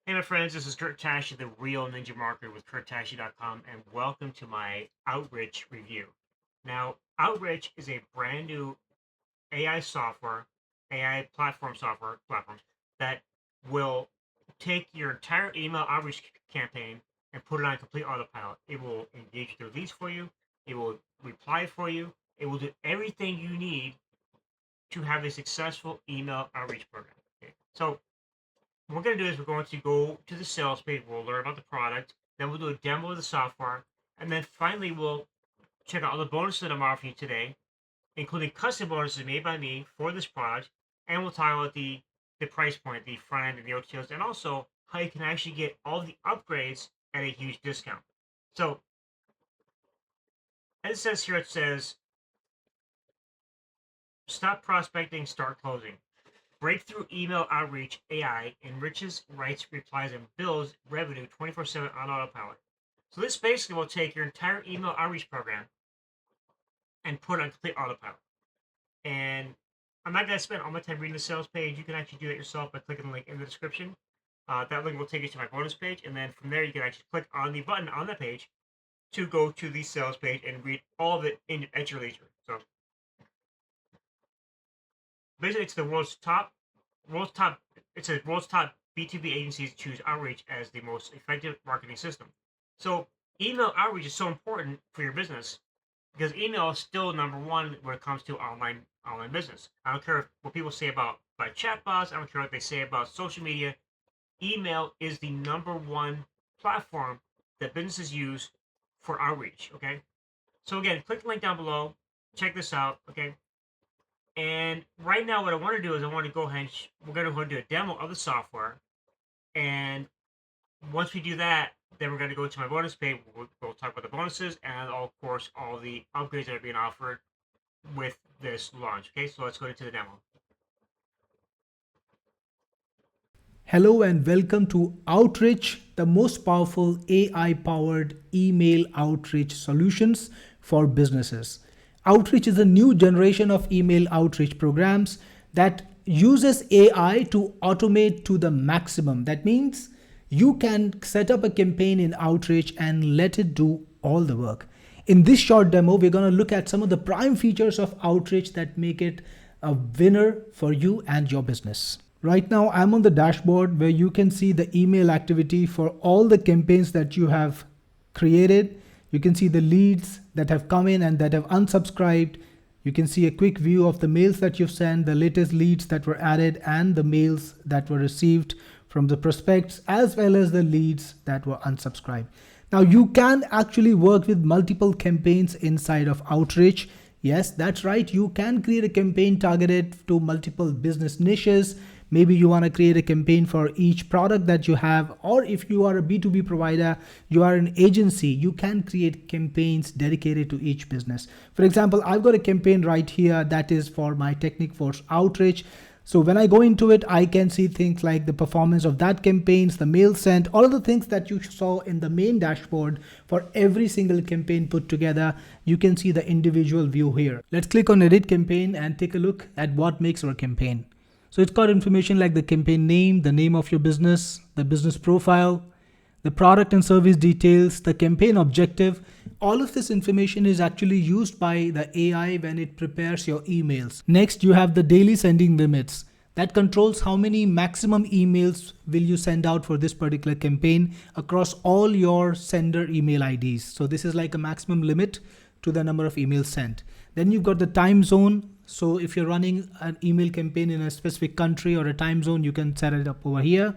Hey, my friends, this is Kurt Tashi, the real Ninja Marketer with KurtTashi.com, and welcome to my Outrich review. Now, Outrich is a brand new AI software, AI platform that will take your entire email outreach campaign and put it on complete autopilot. It will engage with your leads for you, it will reply for you, it will do everything you need to have a successful email outreach program. Okay? So, what we're going to do is we're going to go to the sales page. We'll learn about the product. Then we'll do a demo of the software. And then finally, we'll check out all the bonuses that I'm offering you today, including custom bonuses made by me for this product. And we'll talk about the price point, the front end and the OTOs, and also how you can actually get all the upgrades at a huge discount. So, as it says here, it says, stop prospecting, start closing. Breakthrough email outreach AI enriches, writes, replies, and builds revenue 24/7 on autopilot. So this basically will take your entire email outreach program and put it on complete autopilot. And I'm not going to spend all my time reading the sales page. You can actually do that yourself by clicking the link in the description. That link will take you to my bonus page. And then from there, you can actually click on the button on that page to go to the sales page and read all of it at your leisure. So basically, it's the world's top B2B agencies choose outreach as the most effective marketing system. So email outreach is so important for your business because email is still number one when it comes to online business. I don't care what people say about chatbots. I don't care what they say about social media. Email is the number one platform that businesses use for outreach. Okay. So again, click the link down below. Check this out. Okay. And right now, what I want to do is I want to go ahead and we're going to go do a demo of the software. And once we do that, then we're going to go to my bonus page. We'll talk about the bonuses and, of course, all the upgrades that are being offered with this launch. Okay, so let's go into the demo. Hello and welcome to Outrich, the most powerful AI powered email outreach solutions for businesses. Outreach is a new generation of email outreach programs that uses AI to automate to the maximum. That means you can set up a campaign in Outreach and let it do all the work. In this short demo, we're going to look at some of the prime features of Outreach that make it a winner for you and your business. Right now, I'm on the dashboard where you can see the email activity for all the campaigns that you have created. You can see the leads that have come in and that have unsubscribed. You can see a quick view of the mails that you've sent, the latest leads that were added, and the mails that were received from the prospects, as well as the leads that were unsubscribed. Now, you can actually work with multiple campaigns inside of Outreach. Yes, that's right. You can create a campaign targeted to multiple business niches. Maybe you want to create a campaign for each product that you have, or if you are a B2B provider, you are an agency, you can create campaigns dedicated to each business. For example, I've got a campaign right here that is for my Technic Force Outreach. So when I go into it, I can see things like the performance of that campaigns, the mail sent, all of the things that you saw in the main dashboard for every single campaign put together. You can see the individual view here. Let's click on edit campaign and take a look at what makes our campaign. So it's got information like the campaign name, the name of your business, the business profile, the product and service details, the campaign objective. All of this information is actually used by the AI when it prepares your emails. Next, you have the daily sending limits. That controls how many maximum emails will you send out for this particular campaign across all your sender email IDs. So this is like a maximum limit to the number of emails sent. Then you've got the time zone. So if you're running an email campaign in a specific country or a time zone, you can set it up over here.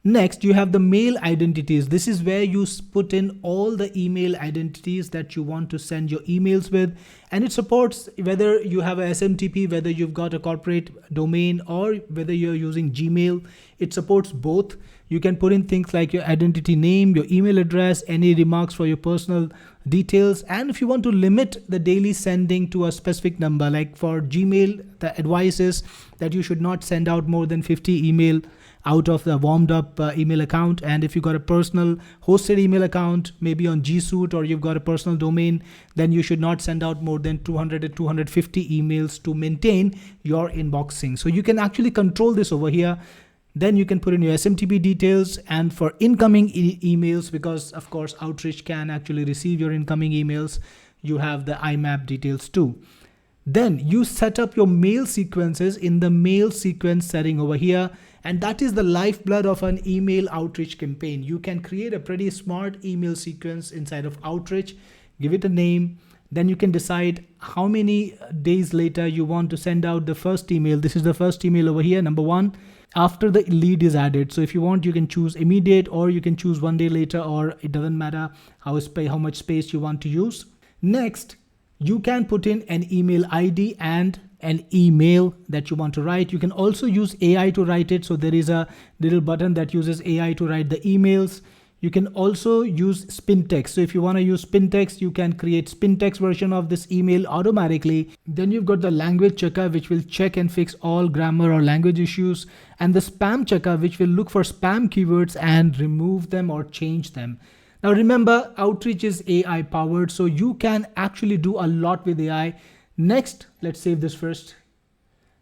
Next, you have the mail identities. This is where you put in all the email identities that you want to send your emails with. And it supports whether you have a SMTP, whether you've got a corporate domain, or whether you're using Gmail. It supports both. You can put in things like your identity name, your email address, any remarks for your personal details. And if you want to limit the daily sending to a specific number, like for Gmail, the advice is that you should not send out more than 50 email out of the warmed up email account. And if you've got a personal hosted email account, maybe on G Suite, or you've got a personal domain, then you should not send out more than 200 to 250 emails to maintain your inbox sync. So you can actually control this over here. Then you can put in your SMTP details, and for incoming emails, because of course Outrich can actually receive your incoming emails, you have the IMAP details too. Then you set up your mail sequences in the mail sequence setting over here, and that is the lifeblood of an email outreach campaign. You can create a pretty smart email sequence inside of Outrich, give it a name, then you can decide how many days later you want to send out the first email. This is the first email over here, number 1, after the lead is added. So if you want, you can choose immediate, or you can choose 1 day later, or it doesn't matter how much space you want to use. Next, you can put in an email ID and an email that you want to write. You can also use AI to write it. So there is a little button that uses AI to write the emails. You can also use spin text. So if you want to use spin text, you can create spin text version of this email automatically. Then you've got the language checker, which will check and fix all grammar or language issues, and the spam checker, which will look for spam keywords and remove them or change them. Now remember, Outrich is AI powered, so you can actually do a lot with AI. Next, let's save this first.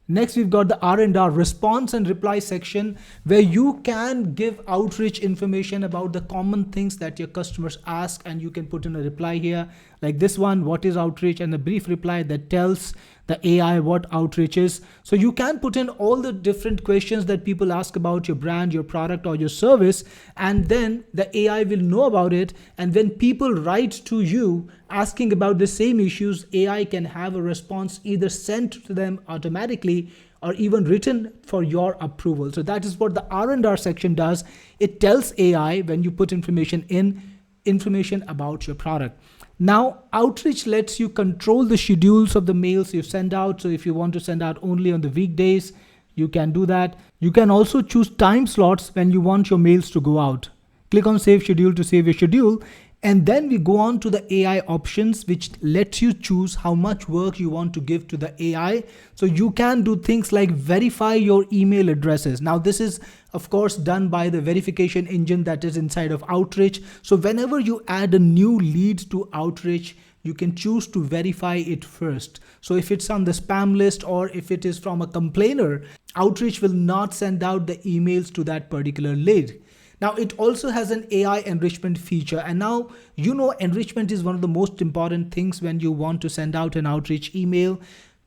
Next, we've got the R&R, response and reply section, where you can give Outrich information about the common things that your customers ask, and you can put in a reply here like this one, what is Outrich, and a brief reply that tells the AI what Outrich is. So you can put in all the different questions that people ask about your brand, your product, or your service, and then the AI will know about it. And when people write to you asking about the same issues, AI can have a response either sent to them automatically or even written for your approval. So that is what the R&R section does. It tells AI, when you put information in, information about your product. Now, Outrich lets you control the schedules of the mails you send out. So if you want to send out only on the weekdays, you can do that. You can also choose time slots when you want your mails to go out. Click on Save Schedule to save your schedule. And then we go on to the AI options, which lets you choose how much work you want to give to the AI. So you can do things like verify your email addresses. Now, this is of course done by the verification engine that is inside of Outrich. So whenever you add a new lead to Outrich, you can choose to verify it first. So if it's on the spam list or if it is from a complainer, Outrich will not send out the emails to that particular lead. Now, it also has an AI enrichment feature. And now, enrichment is one of the most important things when you want to send out an Outrich email.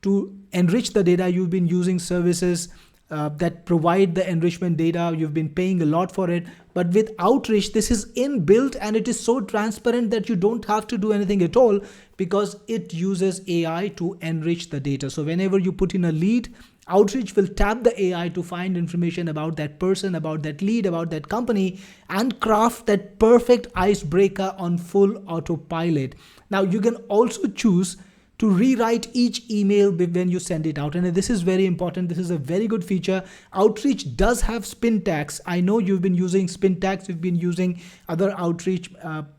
To enrich the data, you've been using services that provide the enrichment data. You've been paying a lot for it. But with Outrich, this is inbuilt, and it is so transparent that you don't have to do anything at all, because it uses AI to enrich the data. So whenever you put in a lead, Outrich will tap the AI to find information about that person, about that lead, about that company, and craft that perfect icebreaker on full autopilot. Now, you can also choose to rewrite each email when you send it out. And this is very important. This is a very good feature. Outrich does have spin tags. I know you've been using spin tags. You've been using other Outrich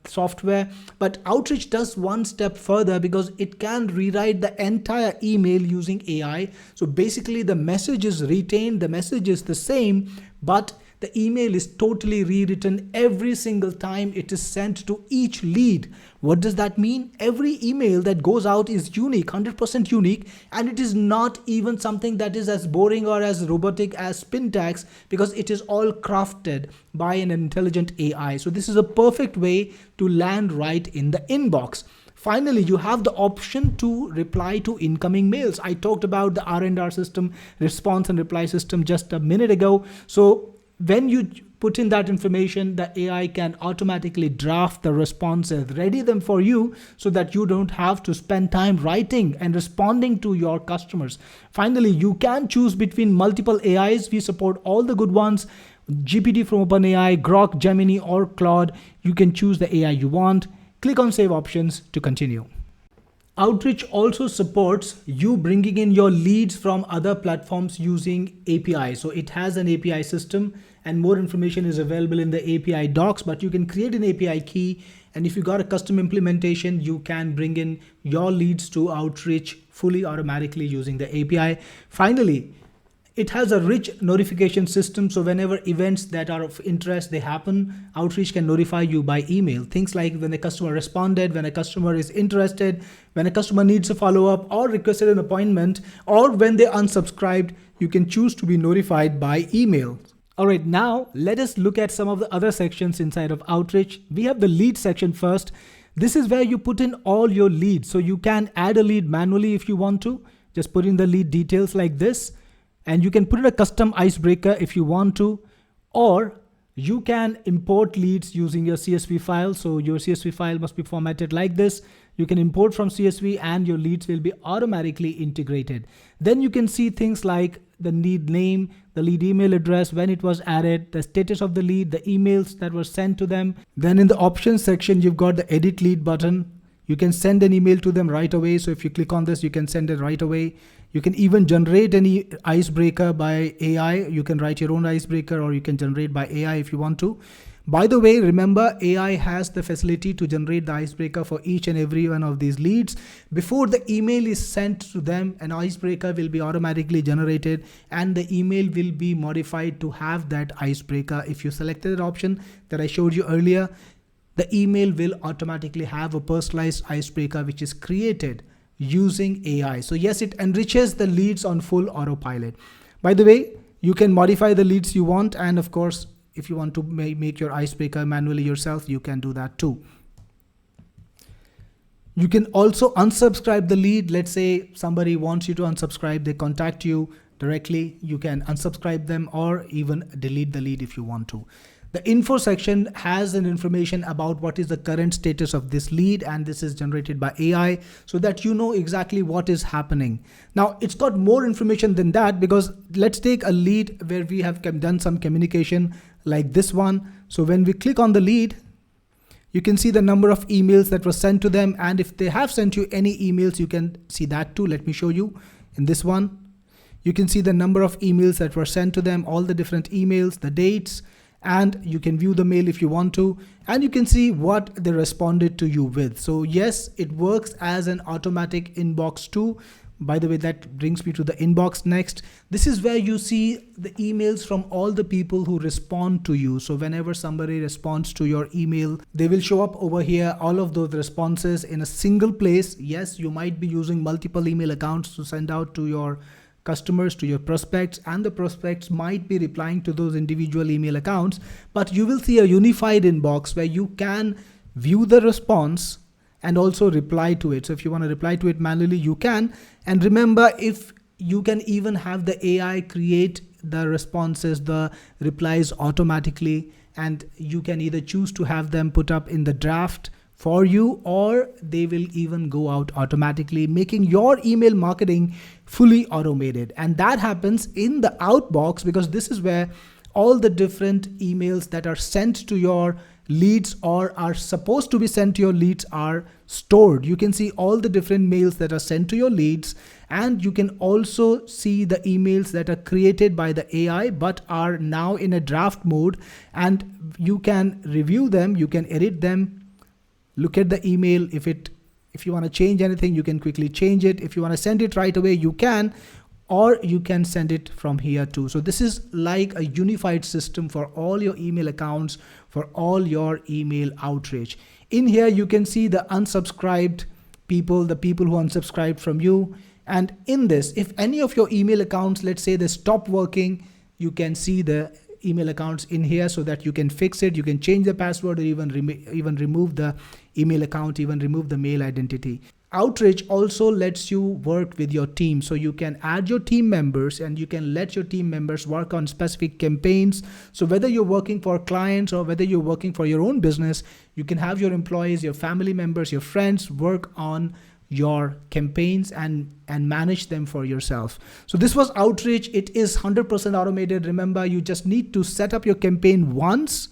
software, but Outrich does one step further because it can rewrite the entire email using AI. So basically the message is retained, the message is the same, but the email is totally rewritten every single time it is sent to each lead. What does that mean? Every email that goes out is unique, 100% unique, and it is not even something that is as boring or as robotic as spin tags, because it is all crafted by an intelligent AI. So this is a perfect way to land right in the inbox. Finally, you have the option to reply to incoming mails. I talked about the R&R system, response and reply system, just a minute ago. So when you put in that information, the AI can automatically draft the responses, ready them for you, so that you don't have to spend time writing and responding to your customers. Finally, you can choose between multiple AIs. We support all the good ones: GPT from OpenAI, Grok, Gemini, or Claude. You can choose the AI you want. Click on Save Options to continue. Outrich also supports you bringing in your leads from other platforms using API. So it has an API system, and more information is available in the API docs, but you can create an API key. And if you got a custom implementation, you can bring in your leads to Outrich fully automatically using the API. Finally, it has a rich notification system, so whenever events that are of interest, they happen, Outrich can notify you by email. Things like when a customer responded, when a customer is interested, when a customer needs a follow-up or requested an appointment, or when they unsubscribed, you can choose to be notified by email. All right, now let us look at some of the other sections inside of Outrich. We have the lead section first. This is where you put in all your leads. So you can add a lead manually if you want to. Just put in the lead details like this. And you can put in a custom icebreaker if you want to. Or you can import leads using your CSV file. So your CSV file must be formatted like this. You can import from CSV and your leads will be automatically integrated. Then you can see things like the lead name, the lead email address, when it was added, the status of the lead, the emails that were sent to them. Then in the options section, you've got the edit lead button. You can send an email to them right away. So if you click on this, you can send it right away. You can even generate any icebreaker by AI. You can write your own icebreaker or you can generate by AI if you want to. By the way, remember AI has the facility to generate the icebreaker for each and every one of these leads. Before the email is sent to them, an icebreaker will be automatically generated and the email will be modified to have that icebreaker. If you selected that option that I showed you earlier, the email will automatically have a personalized icebreaker which is created using AI. So yes, it enriches the leads on full autopilot. By the way, you can modify the leads you want, and of course, if you want to make your icebreaker manually yourself, you can do that too. You can also unsubscribe the lead. Let's say somebody wants you to unsubscribe, they contact you directly. You can unsubscribe them or even delete the lead if you want to. The info section has an information about what is the current status of this lead, and this is generated by AI so that you know exactly what is happening. Now it's got more information than that, because let's take a lead where we have done some communication like this one. So when we click on the lead, you can see the number of emails that were sent to them, and if they have sent you any emails, you can see that too. Let me show you. In this one, you can see the number of emails that were sent to them, all the different emails, the dates, and you can view the mail if you want to, and you can see what they responded to you with. So yes, it works as an automatic inbox too. By the way, that brings me to the inbox next. This is where you see the emails from all the people who respond to you. So whenever somebody responds to your email, they will show up over here, all of those responses in a single place. Yes, you might be using multiple email accounts to send out to your customers, to your prospects, and the prospects might be replying to those individual email accounts, but you will see a unified inbox where you can view the response and also reply to it. So if you want to reply to it manually, you can. And remember, if you can even have the AI create the responses, the replies automatically, and you can either choose to have them put up in the draft for you, or they will even go out automatically, making your email marketing fully automated. And that happens in the outbox, because this is where all the different emails that are sent to your leads or are supposed to be sent to your leads are stored. You can see all the different mails that are sent to your leads, and you can also see the emails that are created by the AI but are now in a draft mode, and you can review them, you can edit them. Look at the email. If you want to change anything, you can quickly change it. If you want to send it right away, you can, or you can send it from here too. So this is like a unified system for all your email accounts, for all your email outreach. In here, you can see the unsubscribed people, the people who unsubscribed from you. And in this, if any of your email accounts, let's say they stop working, you can see the email accounts in here so that you can fix it. You can change the password or even remove the email account, even remove the mail identity. Outrich also lets you work with your team. So you can add your team members and you can let your team members work on specific campaigns. So whether you're working for clients or whether you're working for your own business, you can have your employees, your family members, your friends work on your campaigns and manage them for yourself. So this was Outrich. It is 100% automated. Remember, you just need to set up your campaign once,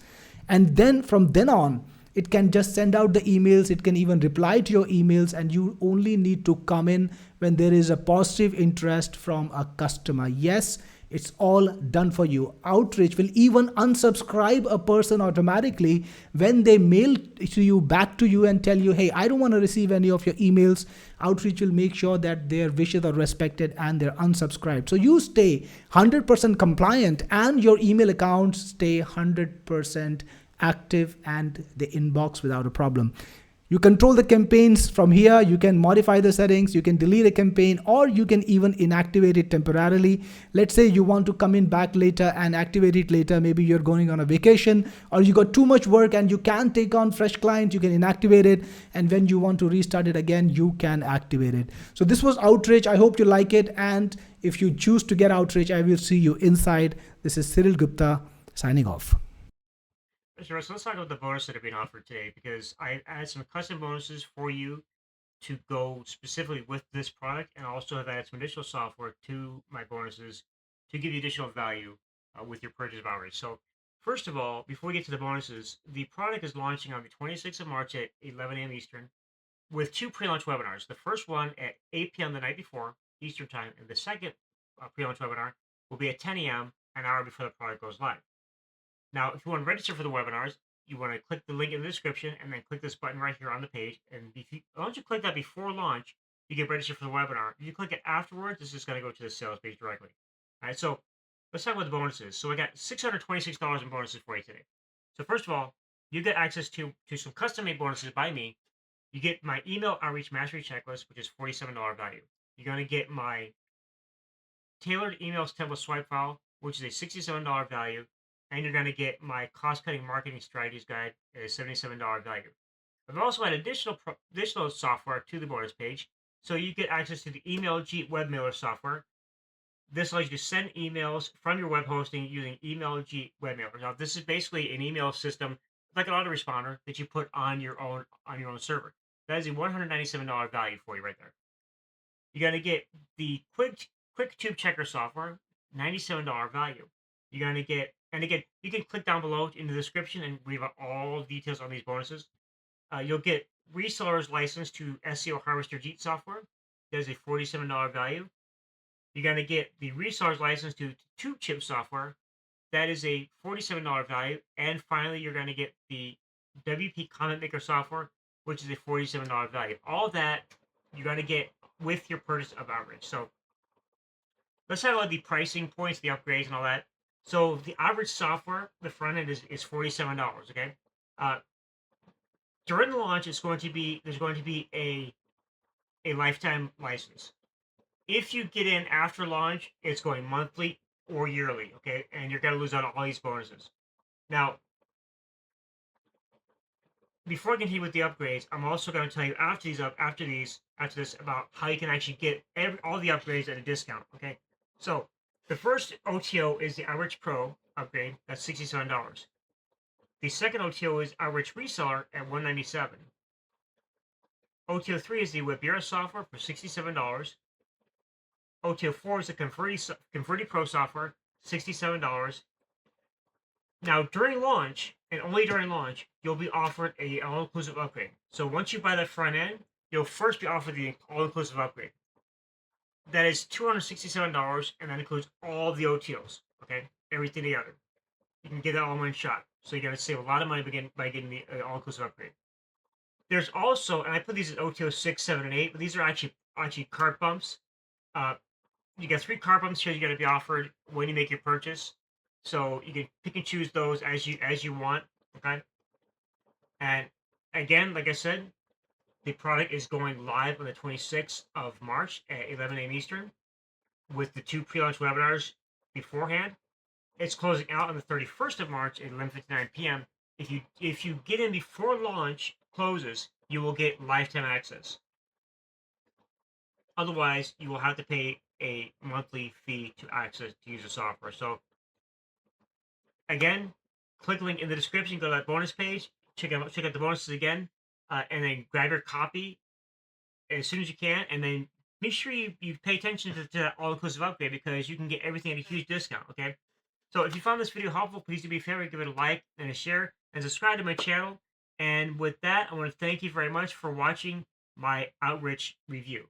and then from then on, it can just send out the emails. It can even reply to your emails, and you only need to come in when there is a positive interest from a customer. Yes, it's all done for you. Outrich will even unsubscribe a person automatically when they mail to you back to you and tell you, hey, I don't want to receive any of your emails. Outrich will make sure that their wishes are respected and they're unsubscribed. So you stay 100% compliant and your email accounts stay 100% active and the inbox without a problem. You control the campaigns from here. You can modify the settings. You can delete a campaign, or you can even inactivate it temporarily. Let's say you want to come in back later and activate it later. Maybe you're going on a vacation, or you got too much work and you can't take on fresh clients. You can inactivate it. And when you want to restart it again, you can activate it. So this was Outrich. I hope you like it. And if you choose to get Outrich, I will see you inside. This is Cyril Gupta signing off. Sure, so let's talk about the bonuses that are being offered today, because I added some custom bonuses for you to go specifically with this product, and also have added some additional software to my bonuses to give you additional value with your purchase of Outrich. So first of all, before we get to the bonuses, the product is launching on the 26th of March at 11 a.m. Eastern with two pre-launch webinars. The first one at 8 p.m. the night before Eastern time, and the second pre-launch webinar will be at 10 a.m., an hour before the product goes live. Now, if you want to register for the webinars, you want to click the link in the description and then click this button right here on the page. And once you click that before launch, you get registered for the webinar. If you click it afterwards, it's just going to go to the sales page directly. All right, so let's talk about the bonuses. So I got $626 in bonuses for you today. So first of all, you get access to some custom-made bonuses by me. You get my email outreach mastery checklist, which is $47 value. You're going to get my tailored emails template swipe file, which is a $67 value. And you're going to get my cost-cutting marketing strategies guide at a $77 value. I've also added additional software to the bonus page, so you get access to the Email Jeet web mailer software. This allows you to send emails from your web hosting using Email Jeet web mailer. Now, this is basically an email system like an autoresponder that you put on your own server. That is a $197 value for you right there. You're going to get the quick tube checker software, $97 value. You're going to get, and again, you can click down below in the description and read about all the details on these bonuses. You'll get reseller's license to SEO Harvester Jeet software. There's a $47 value. You're going to get the reseller's license to Tube Chip software. That is a $47 value. And finally, you're going to get the WP Comment Maker software, which is a $47 value. All that you're going to get with your purchase of Outrich. So let's talk about the pricing points, the upgrades, and all that. So the average software, the front end is $47. Okay, during the launch, there's going to be a lifetime license. If you get in after launch, it's going monthly or yearly. Okay, and you're going to lose out on all these bonuses. Now, before I continue with the upgrades, I'm also going to tell you after this about how you can actually get all the upgrades at a discount. Okay, so the first OTO is the Outrich Pro upgrade. That's $67. The second OTO is Outrich Reseller at $197. OTO 3 is the Webera software for $67. OTO 4 is the Converti Pro software, $67. Now, during launch, and only during launch, you'll be offered a all-inclusive upgrade. So once you buy that front end, you'll first be offered the all-inclusive upgrade. That is $267, and that includes all the OTOs, okay? Everything together. You can get that all in one shot. So you're going to save a lot of money by getting the all-inclusive upgrade. There's also, and I put these at OTO 6, 7, and 8, but these are actually cart bumps. You got 3 cart bumps here you're going to be offered when you make your purchase. So you can pick and choose those as you want, okay? And again, like I said, the product is going live on the 26th of March at 11 a.m. Eastern with the 2 pre-launch webinars beforehand. It's closing out on the 31st of March at 11:59 p.m. If you get in before launch closes, you will get lifetime access. Otherwise, you will have to pay a monthly fee to use the software. So again, click the link in the description, go to that bonus page, check out the bonuses again, and then grab your copy as soon as you can, and then make sure you pay attention to that all-inclusive upgrade, because you can get everything at a huge discount, okay? So if you found this video helpful, please do me a favor, give it a like and a share, and subscribe to my channel. And with that, I want to thank you very much for watching my Outrich review.